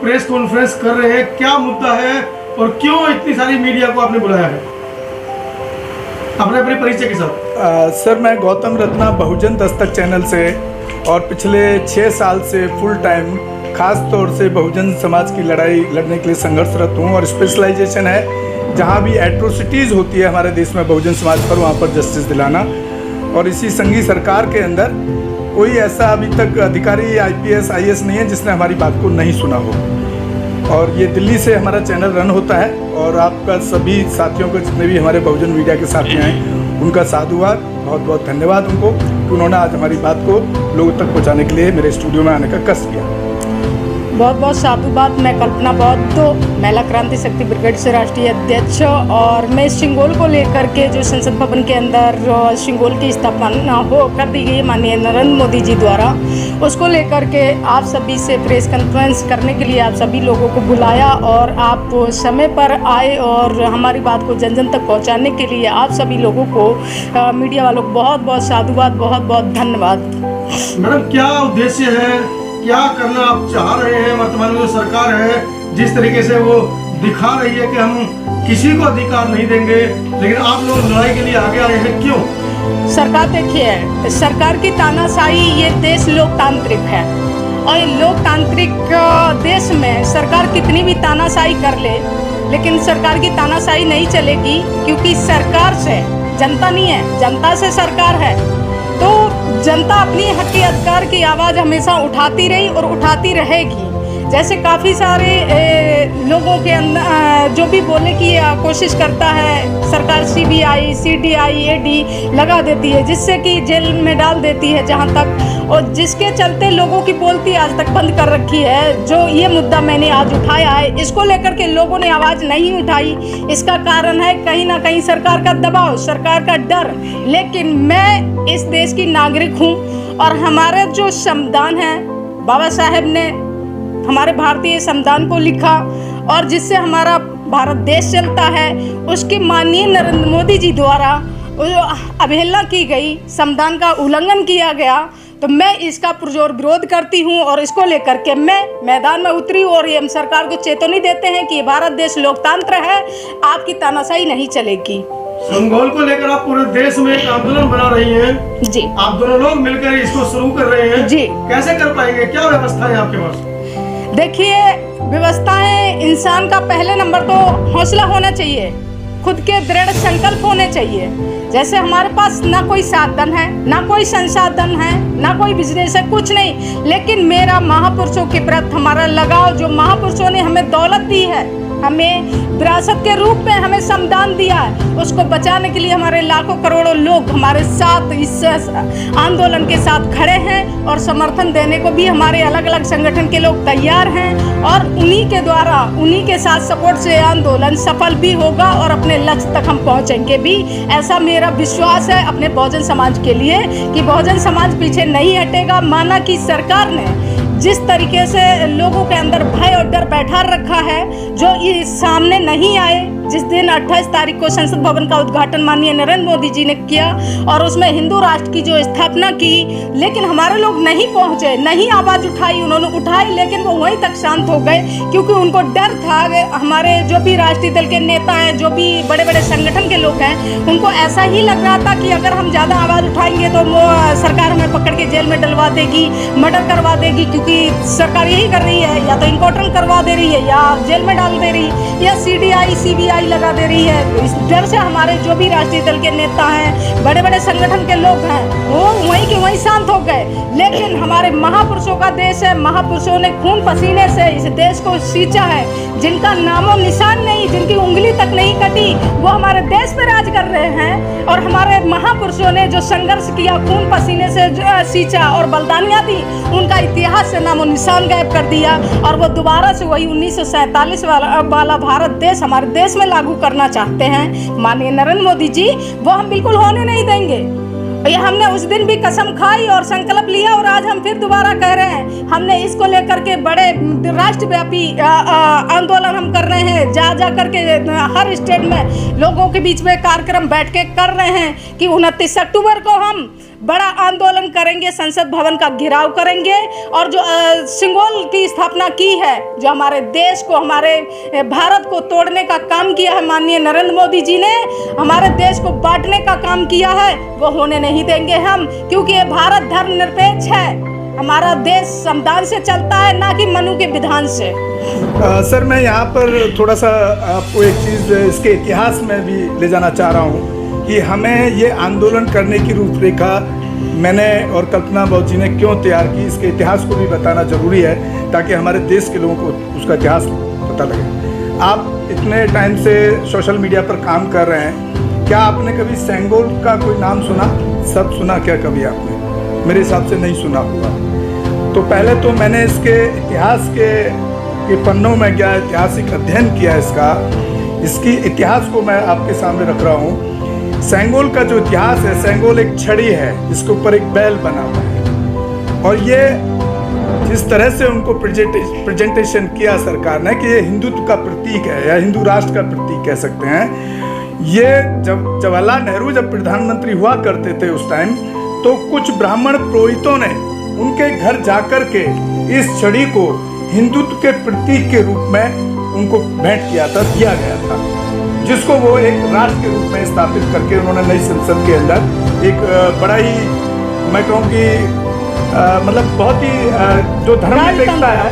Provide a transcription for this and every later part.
Press conference कर रहे हैं, क्या मुद्दा है और क्यों इतनी सारी मीडिया को आपने बुलाया है? अपने परिचय के साथ। सर, मैं गौतम रत्ना बहुजन दस्तक चैनल से और पिछले 6 साल से फुल टाइम खास तौर से बहुजन समाज की लड़ाई लड़ने के लिए संघर्षरत हूँ। और स्पेशलाइजेशन है जहाँ भी एट्रोसिटीज़ होती है हमारे देश में बहुजन समाज पर, वहाँ पर जस्टिस दिलाना। और इसी संघी सरकार के अंदर कोई ऐसा अभी तक अधिकारी IPS IAS नहीं है जिसने हमारी बात को नहीं सुना हो। और ये दिल्ली से हमारा चैनल रन होता है और आपका सभी साथियों को, जितने भी हमारे बहुजन मीडिया के साथी हैं, उनका साधुवाद, बहुत बहुत धन्यवाद उनको कि उन्होंने आज हमारी बात को लोगों तक पहुंचाने के लिए मेरे स्टूडियो में आने का कष्ट किया। बहुत बहुत साधुवाद। मैं कल्पना बौद्ध, महिला क्रांति शक्ति ब्रिगेड से राष्ट्रीय अध्यक्ष, और मैं सिंगोल को लेकर के जो संसद भवन के अंदर सिंगोल की स्थापना हो कर दी गई माननीय नरेंद्र मोदी जी द्वारा, उसको लेकर के आप सभी से प्रेस कॉन्फ्रेंस करने के लिए आप सभी लोगों को बुलाया और आप समय पर आए और हमारी बात को जन जन तक पहुँचाने के लिए आप सभी लोगों को, मीडिया वालों को बहुत बहुत साधुवाद, बहुत बहुत धन्यवाद। मैडम, क्या उद्देश्य है, क्या करना आप चाह रहे हैं? वर्तमान में जो सरकार है जिस तरीके से वो दिखा रही है कि हम किसी को अधिकार नहीं देंगे, लेकिन आप लोग लड़ाई के लिए आगे आए हैं, क्यों? सरकार देखिए, सरकार की तानाशाही, ये देश लोकतांत्रिक है और लोकतांत्रिक देश में सरकार कितनी भी तानाशाही कर ले, लेकिन सरकार की तानाशाही नहीं चलेगी, क्योंकि सरकार से जनता नहीं है, जनता से सरकार है। तो जनता अपनी हक़ी अधिकार की आवाज़ हमेशा उठाती रही और उठाती रहेगी। जैसे काफ़ी सारे लोगों के अंदर जो भी बोलने की कोशिश करता है, सरकार CBI CDI AD लगा देती है, जिससे कि जेल में डाल देती है जहां तक, और जिसके चलते लोगों की बोलती आज तक बंद कर रखी है। जो ये मुद्दा मैंने आज उठाया है, इसको लेकर के लोगों ने आवाज़ नहीं उठाई। इसका कारण है कहीं ना कहीं सरकार का दबाव, सरकार का डर। लेकिन मैं इस देश की नागरिक हूँ और हमारा जो संविधान है, बाबा साहेब ने हमारे भारतीय संविधान को लिखा और जिससे हमारा भारत देश चलता है, उसके माननीय नरेंद्र मोदी जी द्वारा अवहेलना की गई, संविधान का उल्लंघन किया गया, तो मैं इसका पुरजोर विरोध करती हूं और इसको लेकर के मैं मैदान में उतरी हूं। और ये हम सरकार को चेतावनी देते हैं कि भारत देश लोकतंत्र है, आपकी तानाशाही नहीं चलेगी। सिंगोल को लेकर आप पूरे देश में एक आंदोलन बना रही हैं जी, आप दोनों लोग मिलकर इसको शुरू कर रहे हैं जी। कैसे कर पाएंगे, क्या व्यवस्था है आपके पास? देखिए, व्यवस्था है, इंसान का पहले नंबर तो हौसला होना चाहिए, खुद के दृढ़ संकल्प होने चाहिए। जैसे हमारे पास ना कोई साधन है, ना कोई संसाधन है, ना कोई बिजनेस है, कुछ नहीं, लेकिन मेरा महापुरुषों के प्रति हमारा लगाव, जो महापुरुषों ने हमें दौलत दी है, हमें विरासत के रूप में हमें संविधान दिया है, उसको बचाने के लिए हमारे लाखों करोड़ों लोग हमारे साथ इस आंदोलन के साथ खड़े हैं और समर्थन देने को भी हमारे अलग अलग संगठन के लोग तैयार हैं। और उन्हीं के द्वारा, उन्हीं के साथ सपोर्ट से आंदोलन सफल भी होगा और अपने लक्ष्य तक हम पहुंचेंगे भी, ऐसा मेरा विश्वास है अपने बहुजन समाज के लिए कि बहुजन समाज पीछे नहीं हटेगा। माना कि सरकार ने जिस तरीके से लोगों के अंदर भय और डर बैठा रखा है, जो इस सामने नहीं आए, जिस दिन 28 तारीख को संसद भवन का उद्घाटन माननीय नरेंद्र मोदी जी ने किया और उसमें हिंदू राष्ट्र की जो स्थापना की, लेकिन हमारे लोग नहीं पहुंचे, नहीं आवाज़ उठाई, उन्होंने उठाई लेकिन वो वहीं तक शांत हो गए, क्योंकि उनको डर था। हमारे जो भी राष्ट्रीय दल के नेता हैं, जो भी बड़े बड़े संगठन के लोग हैं, उनको ऐसा ही लग रहा था कि अगर हम ज़्यादा आवाज़ उठाएंगे तो वो सरकार हमें पकड़ के जेल में डलवा देगी, मर्डर करवा देगी, क्योंकि सरकार यही कर रही है, या तो इनकाउंटर करवा दे रही है या जेल में डाल दे रही है या CDI CBI लगा दे रही है। इस डर से हमारे जो भी राष्ट्रीय दल के नेता हैं, बड़े बड़े संगठन के लोग हैं, वो वहीं के वहीं शांत हो गए। लेकिन हमारे महापुरुषों का देश है, महापुरुषों ने खून पसीने से इस देश को सींचा है, जिनका नामो निशान नहीं, जिनकी उंगली तक नहीं कटी, वो हमारे देश पे राज कर रहे हैं। और हमारे महापुरुषों ने जो संघर्ष किया, खून पसीने से सींचा और बलिदानियां दी, उनका इतिहास से नामो निशान गायब कर दिया और वो दोबारा से वही 1947 वाला भारत देश हमारे देश में लागू करना चाहते हैं माननीय नरेंद्र मोदी जी। वो हम बिल्कुल होने नहीं देंगे। ये हमने उस दिन भी कसम खाई और संकल्प लिया और आज हम फिर दोबारा कह रहे हैं, हमने इसको लेकर के बड़े राष्ट्रव्यापी आंदोलन हम कर रहे हैं, जा करके हर स्टेट में लोगों के बीच में कार्यक्रम बैठ के कर रहे हैं कि 29 अक्टूबर को हम बड़ा आंदोलन करेंगे, संसद भवन का घेराव करेंगे और जो सिंगोल की स्थापना की है, जो हमारे देश को, हमारे भारत को तोड़ने का काम किया है माननीय नरेंद्र मोदी जी ने, हमारे देश को बांटने का काम किया है, वो होने नहीं देंगे हम, क्योंकि ये भारत धर्मनिरपेक्ष है। हमारा देश संविधान से चलता है, ना कि मनु के विधान से। सर मैं यहाँ पर थोड़ा सा आपको एक चीज़ इसके इतिहास में भी ले जाना चाह रहा हूँ कि हमें ये आंदोलन करने की रूपरेखा मैंने और कल्पना बहू जी ने क्यों तैयार की, इसके इतिहास को भी बताना ज़रूरी है ताकि हमारे देश के लोगों को उसका इतिहास पता लगे। आप इतने टाइम से सोशल मीडिया पर काम कर रहे हैं, क्या आपने कभी सेंगोल का कोई नाम सुना, शब्द सुना क्या कभी आपने? मेरे हिसाब से नहीं सुना होगा। तो पहले तो मैंने इसके इतिहास के पन्नों में गया, ऐतिहासिक अध्ययन किया इसकी इतिहास को मैं आपके सामने रख रहा हूँ। सेंगोल का जो इतिहास है, सेंगोल एक छड़ी है जिसके ऊपर एक बैल बना हुआ है और ये जिस तरह से उनको प्रेजेंटेशन किया सरकार ने कि ये हिंदुत्व का प्रतीक है या हिंदू राष्ट्र का प्रतीक कह सकते हैं। ये जब जवाहरलाल नेहरू जब प्रधानमंत्री हुआ करते थे उस टाइम, तो कुछ ब्राह्मण पुरोहितों ने उनके घर जाकर के इस छड़ी को हिंदुत्व के प्रतीक के रूप में उनको भेंट किया दिया गया था, जिसको वो एक राष्ट्र के रूप में स्थापित करके उन्होंने नई संसद के अंदर एक बड़ा ही, मैं कहूँ कि मतलब बहुत ही जो धर्मनिरपेक्षता है,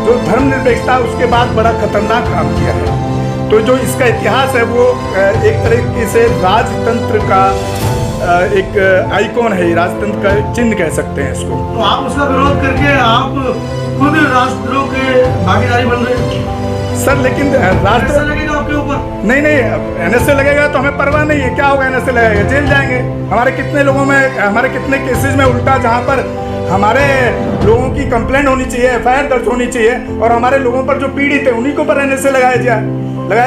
जो धर्मनिरपेक्षता उसके बाद बड़ा खतरनाक काम किया है। तो जो इसका इतिहास है वो एक तरीके से राजतंत्र का एक आइकॉन है, राजतंत्र का चिन्ह कह सकते हैं इसको। तो आप उसका विरोध करके आप खुद राष्ट्रद्रोह के भागीदारी बन रहे हैं सर, लेकिन राष्ट्र लगेगा आपके ऊपर? नहीं, एनएसए लगेगा तो हमें परवाह नहीं है, क्या होगा, एनएसए लगेगा, जेल जाएंगे। हमारे कितने लोगों में, हमारे कितने केसेस में उल्टा, जहाँ पर हमारे लोगों की कंप्लेंट होनी चाहिए, एफआईआर दर्ज होनी चाहिए और हमारे लोगों पर जो पीड़ित है उन्हीं के ऊपर एनएसए लगाया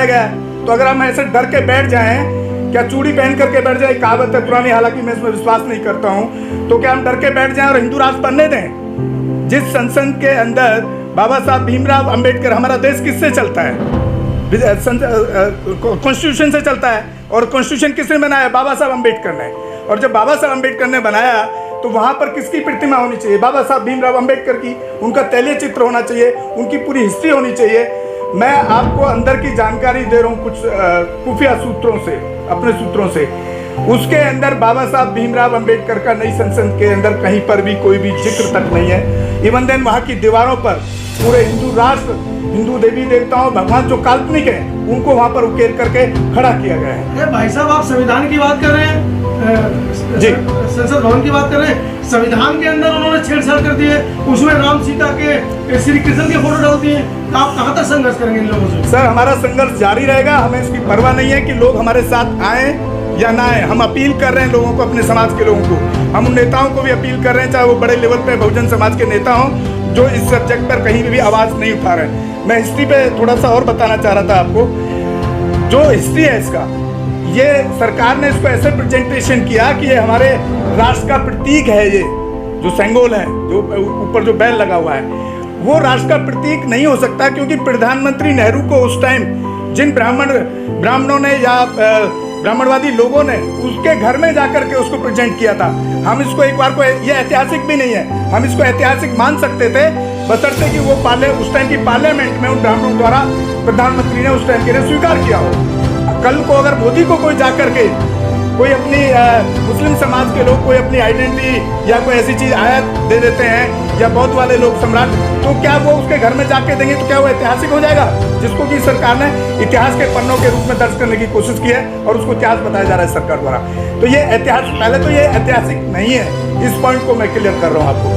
गया। तो अगर हम ऐसे डर के बैठ जाएं, क्या चूड़ी पहन करके बैठ जाए, कहावत है पुरानी, हालांकि मैं इसमें विश्वास नहीं करता हूं, तो क्या हम डर के बैठ जाएं और हिंदू राष्ट्र बनने दें? जिस संसद के अंदर बाबा साहब भीमराव अंबेडकर, हमारा देश किससे चलता है? कॉन्स्टिट्यूशन से चलता है और कॉन्स्टिट्यूशन किसने बनाया? बाबा साहब अंबेडकर ने। और जब बाबा साहब अंबेडकर ने बनाया तो वहाँ पर किसकी प्रतिमा होनी चाहिए? बाबा साहब भीमराव अंबेडकर की। उनका तैलीय चित्र होना चाहिए, उनकी पूरी हिस्ट्री होनी चाहिए। मैं आपको अंदर की जानकारी दे रहा हूँ कुछ खुफिया सूत्रों से, अपने सूत्रों से। उसके अंदर बाबा साहब भीमराव अंबेडकर का नई संसद के अंदर कहीं पर भी कोई भी जिक्र तक नहीं है। इवन देन वहाँ की दीवारों पर पूरे हिंदू राष्ट्र, हिंदू देवी देवताओं, भगवान जो काल्पनिक है, उनको वहाँ पर उकेर करके खड़ा किया गया है। भाई साहब, आप संविधान की बात कर रहे हैं, जी, संसद भवन की बात कर रहे हैं। संविधान के अंदर उन्होंने छेड़छाड़ कर दी है, उसमें राम सीता के, श्री कृष्ण के फोटो डाल दिए। आप कहाँ तक संघर्ष करेंगे इन लोगों से? सर, हमारा संघर्ष जारी रहेगा। हमें इसकी परवाह नहीं है कि लोग हमारे साथ आए या ना आए। हम अपील कर रहे हैं लोगों को, अपने समाज के लोगों को। हम उन नेताओं को भी अपील कर रहे हैं, चाहे वो बड़े लेवल पे बहुजन समाज के नेता हों, जो इस सब्जेक्ट पर कहीं भी आवाज़ नहीं उठा रहे हैं। मैं हिस्ट्री पे थोड़ा सा और बताना चाह रहा था आपको। जो हिस्ट्री है इसका, ये सरकार ने इसको ऐसे प्रेजेंटेशन किया कि ये हमारे राष्ट्र का प्रतीक है। ये जो सेंगोल है, जो ऊपर जो बैल लगा हुआ है, वो राष्ट्र का प्रतीक नहीं हो सकता, क्योंकि प्रधानमंत्री नेहरू को उस टाइम जिन ब्राह्मणों ने या ब्राह्मणवादी लोगों ने उसके घर में जाकर के उसको प्रेजेंट किया था। हम इसको एक बार को, ये ऐतिहासिक भी नहीं है, हम इसको ऐतिहासिक मान सकते थे, बशर्ते कि वो उस टाइम की पार्लियामेंट में उन ब्राह्मणों द्वारा प्रधानमंत्री ने उस टाइम के लिए स्वीकार किया हो। कल को अगर मोदी को कोई जाकर के कोई अपनी मुस्लिम समाज के लोग कोई अपनी आइडेंटिटी या कोई ऐसी चीज़ आयत दे देते हैं, या बौद्ध वाले लोग सम्राट, तो क्या वो उसके घर में जाके देंगे तो क्या वो ऐतिहासिक हो जाएगा? जिसको कि सरकार ने इतिहास के पन्नों के रूप में दर्ज करने की कोशिश की है और उसको इतिहास बताया जा रहा है सरकार द्वारा। तो ये ऐतिहासिक, पहले तो ये ऐतिहासिक नहीं है। इस पॉइंट को मैं क्लियर कर रहा हूँ आपको।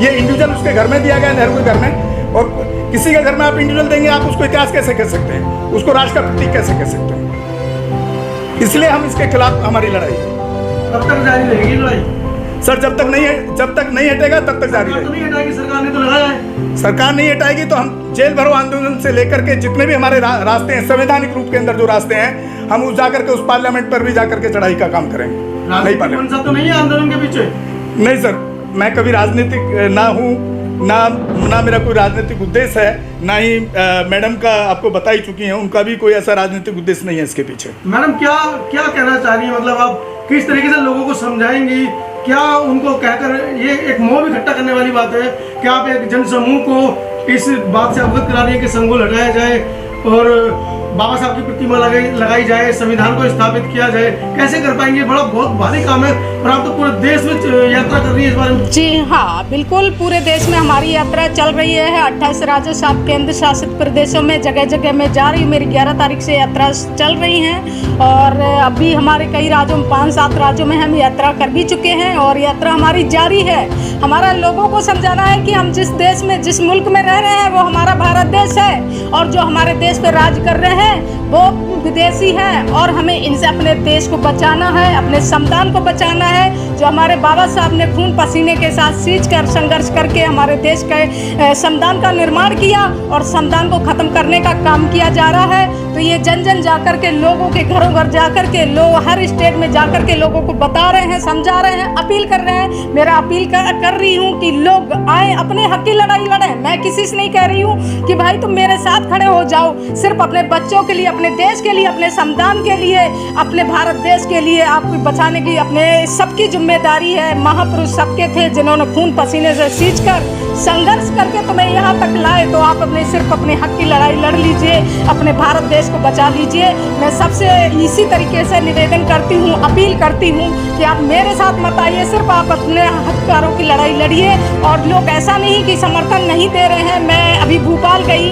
ये इंडिविजुअल उसके घर में दिया गया, नेहरू के घर में, और किसी के घर में आप इंडिविजुअल देंगे, आप उसको इतिहास कैसे कह सकते हैं? उसको राष्ट्र का प्रतीक कैसे कह सकते हैं? इसलिए हम इसके खिलाफ हमारी लड़ाई है। कब तक जारी रहेगी लड़ाई? सर, जब तक नहीं हटेगा तब तक जारी रहेगी। नहीं हटाएगी सरकार ने तो लगाया है। सरकार नहीं हटाएगी तो हम जेल भरो आंदोलन से लेकर के जितने भी हमारे रास्ते हैं, संवैधानिक रूप के अंदर जो रास्ते हैं, हम उस जाकर के उस पार्लियामेंट पर भी जाकर के चढ़ाई का काम करेंगे। नहीं, पार्लियामेंट तो नहीं है आंदोलन के पीछे? नहीं सर, मैं कभी राजनीतिक ना हूँ, ना मेरा कोई राजनीतिक उद्देश्य है, ना ही मैडम का आपको बता ही चुकी हैं, उनका भी कोई ऐसा राजनीतिक उद्देश्य नहीं है इसके पीछे। मैडम क्या क्या कहना चाह रही है, मतलब आप किस तरीके से लोगों को समझाएंगी, क्या उनको कहकर, ये एक मोह इकट्ठा करने वाली बात है कि आप एक जनसमूह को इस बात से अवगत करा रही है कि संगोल हटाया जाए और बाबा साहब की प्रतिमा लगाई जाए, संविधान को स्थापित किया जाए, कैसे कर पाएंगे? बड़ा बहुत भारी काम है और आप तो पूरे देश में यात्रा कर रही है इस बारे में। जी हाँ, बिल्कुल पूरे देश में हमारी यात्रा चल रही है। 28 राज्यों 7 केंद्र शासित प्रदेशों में जगह जगह में जा रही हूँ। मेरी 11 तारीख से यात्रा चल रही है और अभी हमारे कई राज्यों में 5-7 राज्यों में हम यात्रा कर भी चुके हैं और यात्रा हमारी जारी है। हमारा लोगों को समझाना है कि हम जिस देश में, जिस मुल्क में रह रहे हैं वो हमारा भारत देश है और जो हमारे देश पे राज कर रहे हैं वो विदेशी हैं और हमें इनसे अपने देश को बचाना है, अपने संविधान को बचाना है। जो हमारे बाबा साहब ने खून पसीने के साथ सींच कर संघर्ष करके हमारे देश के संविधान का निर्माण किया और संविधान को ख़त्म करने का काम किया जा रहा है। तो ये जन जन जाकर के लोगों के घरों घर जाकर के लोग हर स्टेट में जाकर के लोगों को बता रहे हैं, समझा रहे हैं, अपील कर रहे हैं। मेरा अपील कर रही हूँ कि लोग आए, अपने हक की लड़ाई लड़ें। मैं किसी से नहीं कह रही हूँ कि भाई तुम मेरे साथ खड़े हो जाओ, सिर्फ अपने बच्चों के लिए, अपने देश के लिए, अपने संविधान के लिए, अपने भारत देश के लिए आपको बचाने की अपने सबकी जिम्मेदारी है। महापुरुष सबके थे जिन्होंने खून पसीने से सींच कर संघर्ष करके तुम्हें यहाँ तक लाए, तो आप अपने सिर्फ अपने हक की लड़ाई लड़ लीजिए, अपने भारत देश को बचा लीजिए। मैं सबसे इसी तरीके से निवेदन करती हूँ, अपील करती हूँ कि आप मेरे साथ मत आइए, सिर्फ आप अपने हकदारों की लड़ाई लड़िए। और लोग ऐसा नहीं कि समर्थन नहीं दे रहे हैं। मैं अभी भोपाल गई,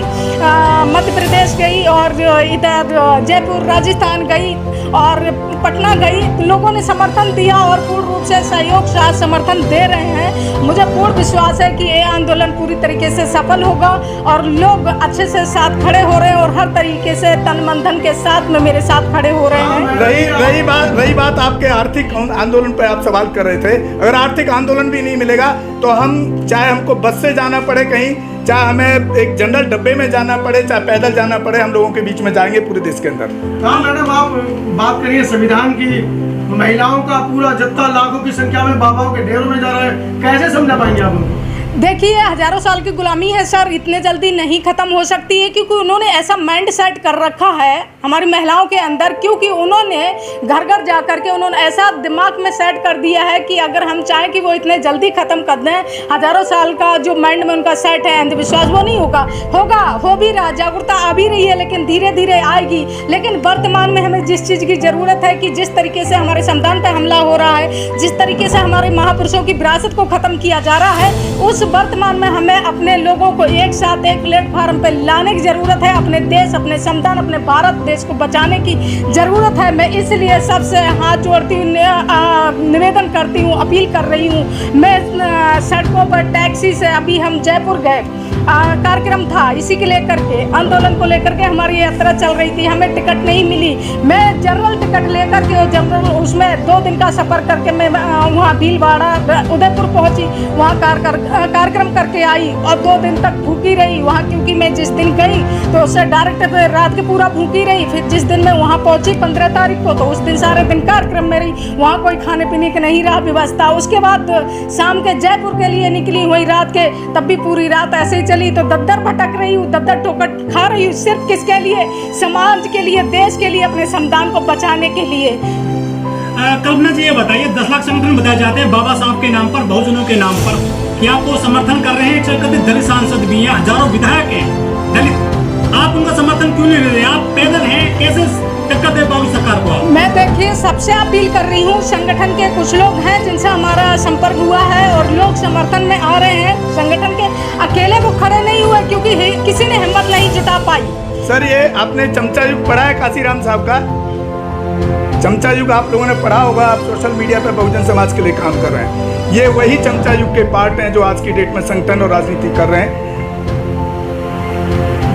मध्य प्रदेश गई और इधर जयपुर राजस्थान गई और पटना गई, तो लोगों ने समर्थन दिया और पूर्ण रूप से सहयोग साथ समर्थन दे रहे हैं। मुझे पूर्ण विश्वास है कि ये आंदोलन पूरी तरीके से सफल होगा और लोग अच्छे से साथ खड़े हो रहे हैं और हर तरीके से तन मन धन के साथ में मेरे साथ खड़े हो रहे हैं। रही बात आपके आर्थिक आंदोलन पे आप सवाल कर रहे थे। अगर आर्थिक आंदोलन भी नहीं मिलेगा तो हम, चाहे हमको बस से जाना पड़े कहीं, चाहे हमें एक जनरल डब्बे में जाना पड़े, चाहे पैदल जाना पड़े, हम लोगों के बीच में जाएंगे पूरे देश के अंदर। हाँ मैडम, आप बात करिए संविधान की। महिलाओं का पूरा जत्था लाखों की संख्या में बाबाओं के डेरों में जा रहा है, कैसे समझा पाएंगे आप उनको? देखिए, हजारों साल की गुलामी है सर, इतने जल्दी नहीं ख़त्म हो सकती है क्योंकि उन्होंने ऐसा माइंड सेट कर रखा है हमारी महिलाओं के अंदर, क्योंकि उन्होंने घर घर जा कर के उन्होंने ऐसा दिमाग में सेट कर दिया है कि अगर हम चाहें कि वो इतने जल्दी ख़त्म कर दें, हजारों साल का जो माइंड में उनका सेट है अंधविश्वास, वो नहीं होगा, हो भी रहा, जागरूकता आ भी रही है, लेकिन धीरे धीरे आएगी। लेकिन वर्तमान में हमें जिस चीज़ की ज़रूरत है कि जिस तरीके से हमारे संविधान पर हमला हो रहा है, जिस तरीके से हमारे महापुरुषों की विरासत को ख़त्म किया जा रहा है, उस वर्तमान में हमें अपने लोगों को एक साथ एक प्लेटफार्म पर लाने की ज़रूरत है। अपने देश, अपने संविधान, अपने भारत देश को बचाने की ज़रूरत है। मैं इसलिए सबसे हाथ जोड़ती हूँ, निवेदन करती हूँ, अपील कर रही हूँ। मैं सड़कों पर टैक्सी से, अभी हम जयपुर गए, कार्यक्रम था इसी के लेकर के, आंदोलन को लेकर के हमारी यात्रा चल रही थी, हमें टिकट नहीं मिली। मैं जनरल टिकट लेकर के, जनरल उसमें 2 दिन का सफ़र करके मैं वहाँ भीलवाड़ा उदयपुर पहुँची, वहाँ कार्यक्रम करके आई और 2 दिन तक भूखी रही वहाँ, क्योंकि मैं जिस दिन गई तो उससे डायरेक्ट रात के पूरा भूखी रही। फिर जिस दिन मैं वहाँ पहुँची 15 तारीख को, तो उस दिन सारे दिन कार्यक्रम में रही, वहाँ कोई खाने पीने की नहीं रहा व्यवस्था। उसके बाद शाम के जयपुर के लिए निकली हुई रात के, तब भी पूरी रात ऐसे ही चली, तो दद्दर भटक रही हूँ, दद्दर ठोकर खा रही हूँ। सिर्फ किसके लिए? समाज के लिए, देश के लिए, अपने संविधान को बचाने के लिए। कल्पना जी, ये बताइए, 10 लाख समर्थन बताए जाते हैं बाबा साहब के नाम पर, बहुजनों के नाम पर, क्या आपको समर्थन कर रहे हैं? एक दलित सांसद भी हैं, हजारों विधायक हैं दलित, आप उनका समर्थन क्यों नहीं ले रहे? आप पैदल हैं, कैसे टक्कर दे पाओगे सरकार को? मैं देखिए सबसे अपील कर रही हूँ, संगठन के कुछ लोग हैं जिनसे हमारा संपर्क हुआ है और लोग समर्थन में आ रहे हैं। संगठन के अकेले वो खड़े नहीं हुए क्योंकि किसी ने हिम्मत नहीं जुटा पाई। सर, ये आपने चमचा युग पढ़ा है काशीराम साहब का? चमचा युग आप लोगों ने पढ़ा होगा, आप सोशल मीडिया पर बहुजन समाज के लिए काम कर रहे हैं। ये वही चमचा युग के पार्ट हैं जो आज की डेट में संगठन और राजनीति कर रहे हैं,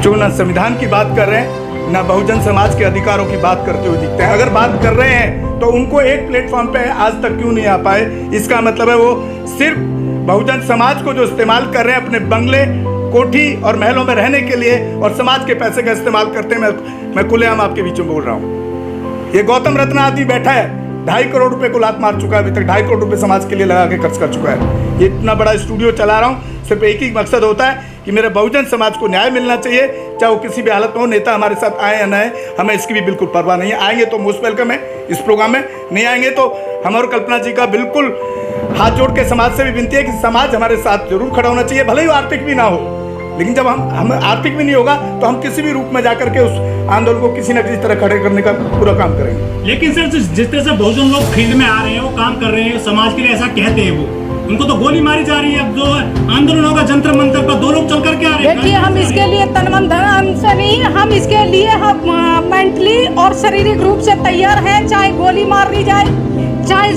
जो ना संविधान की बात कर रहे हैं, ना बहुजन समाज के अधिकारों की बात करते हुए दिखते हैं। अगर बात कर रहे हैं तो उनको एक प्लेटफॉर्म पे आज तक क्यों नहीं आ पाए? इसका मतलब है वो सिर्फ बहुजन समाज को जो इस्तेमाल कर रहे हैं अपने बंगले, कोठी और महलों में रहने के लिए, और समाज के पैसे का इस्तेमाल करते हैं। मैं खुलेआम आपके बीच में बोल रहा हूँ। ये गौतम रत्न आदमी बैठा है, 2.5 करोड़ रुपए को लात मार चुका है, अभी तक 2.5 करोड़ रुपए समाज के लिए लगा के खर्च कर चुका है। ये इतना बड़ा स्टूडियो चला रहा हूँ, सिर्फ एक ही मकसद होता है कि मेरे बहुजन समाज को न्याय मिलना चाहिए, चाहे वो किसी भी हालत में हो। नेता हमारे साथ आए या न आए, हमें इसकी भी बिल्कुल परवाह नहीं है। आएंगे तो मोस्ट वेलकम है इस प्रोग्राम में, नहीं आएंगे तो हमारे कल्पना जी का बिल्कुल हाथ जोड़ के समाज से भी विनती है कि समाज हमारे साथ जरूर खड़ा होना चाहिए, भले ही आर्थिक भी ना हो। लेकिन जब हम आर्थिक भी नहीं होगा तो हम किसी भी रूप में जाकर के उस आंदोलन को किसी न किसी तरह खड़े करने का पूरा काम करेंगे। लेकिन सर जिस तरह से बहुजन लोग फील्ड में आ रहे हैं, वो काम कर रहे हैं, समाज के लिए ऐसा कहते हैं, वो उनको तो गोली मारी जा रही है। अब जो आंदोलन होगा जंतर मंतर पर 2 लोग चल करके आ रहे हैं। देखिए, हम इसके लिए तन मन धन से नहीं, हम इसके लिए हम मेंटली और शारीरिक रूप से तैयार हैं। चाहे गोली मार ली जाए, चाहे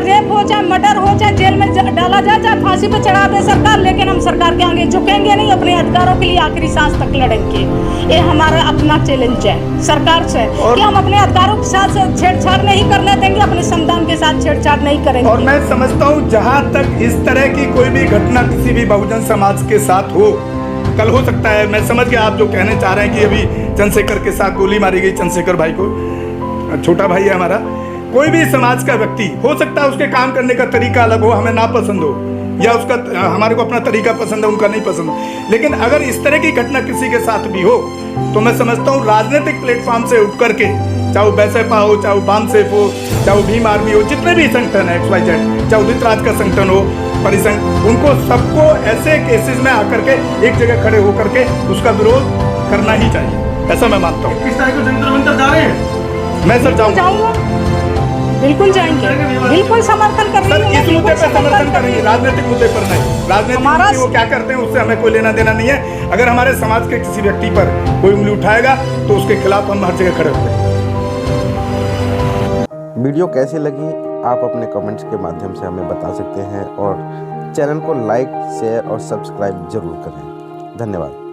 रेप हो, चाहे मर्डर हो, चाहे जेल में डाला जाए, चाहे फांसी पे चढ़ा दे सरकार, लेकिन हम सरकार के आगे झुकेंगे नहीं। अपने अधिकारों के लिए आखिरी सांस तक लड़ेंगे। ये हमारा अपना चैलेंज है सरकार से कि हम अपने अधिकारों के साथ छेड़छाड़ नहीं करने देंगे, अपने संविधान के साथ छेड़छाड़ नहीं करेंगे। और मैं समझता हूँ जहाँ तक इस तरह की कोई भी घटना किसी भी बहुजन समाज के साथ हो, कल हो सकता है, मैं समझ गया आप जो कहने चाह रहे हैं कि अभी चंद्रशेखर के साथ गोली मारी गई, चंद्रशेखर भाई को, छोटा भाई है हमारा, कोई भी समाज का व्यक्ति हो सकता है उसके काम करने का तरीका अलग हो, हमें ना पसंद हो, या उसका हमारे को अपना तरीका पसंद है, उनका नहीं पसंद हो। लेकिन अगर इस तरह की घटना किसी के साथ भी हो तो मैं समझता हूँ राजनीतिक प्लेटफॉर्म से उठ करके, चाहे वो बैसपा हो, चाहे वो बामसेफ हो, चाहे वो भीम आर्मी हो, जितने भी संगठन है XYZ, चाहे उदित राज का संगठन हो, परिसंघ, उनको सबको ऐसे केसेस में आकर के एक जगह खड़े होकर के उसका विरोध करना ही चाहिए, ऐसा मैं मानता हूँ। किस तारीख को जंतर मंतर जा रहे हैं? मैं सर जाऊंगा, बिल्कुल जाएंगे, बिल्कुल समर्थन कर सर, इस मुद्दे पर समर्थन करेंगे, राजनीतिक मुद्दे पर नहीं। राजनीतिक वो क्या करते हैं उससे हमें कोई लेना देना नहीं है। अगर हमारे समाज के किसी व्यक्ति पर कोई उंगली उठाएगा तो उसके खिलाफ हम हर जगह खड़े होंगे। वीडियो कैसी लगी आप अपने कमेंट्स के माध्यम से हमें बता सकते हैं, और चैनल को लाइक, शेयर और सब्सक्राइब जरूर करें। धन्यवाद।